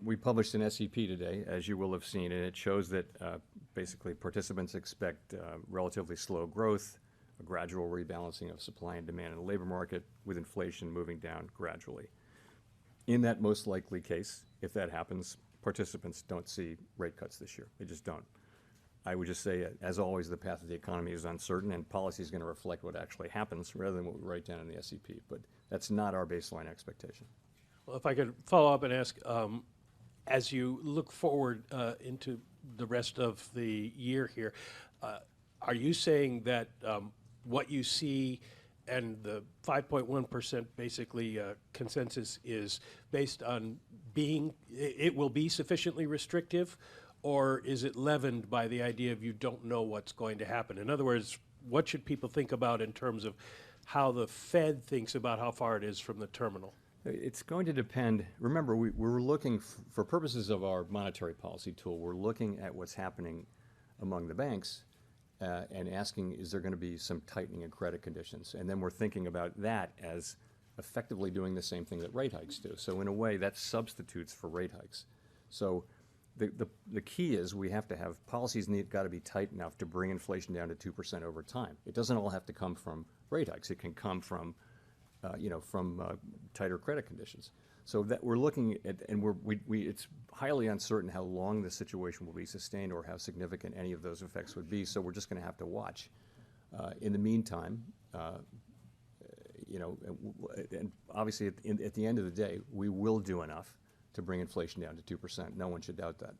we published an SEP today, as you will have seen, and it shows that basically participants expect relatively slow growth, a gradual rebalancing of supply and demand in the labor market, with inflation moving down gradually. In that most likely case, if that happens, participants don't see rate cuts this year. They just don't. I would just say, as always, the path of the economy is uncertain, and policy is going to reflect what actually happens rather than what we write down in the SEP. But that's not our baseline expectation. Well, if I could follow up and ask, as you look forward into the rest of the year here, are you saying that what you see and the 5.1% basically consensus is based on it will be sufficiently restrictive, or is it leavened by the idea of you don't know what's going to happen? In other words, what should people think about in terms of how the Fed thinks about how far it is from the terminal? It's going to depend. Remember, we're looking, for purposes of our monetary policy tool, we're looking at what's happening among the banks and asking, is there going to be some tightening in credit conditions? And then we're thinking about that as effectively doing the same thing that rate hikes do. So in a way, that substitutes for rate hikes. So the key is we have to have policies got to be tight enough to bring inflation down to 2% over time. It doesn't all have to come from rate hikes. It can come from tighter credit conditions. So that we're looking at, and it's highly uncertain how long the situation will be sustained or how significant any of those effects would be. So we're just going to have to watch. In the meantime, and obviously at the end of the day, we will do enough to bring inflation down to 2%. No one should doubt that.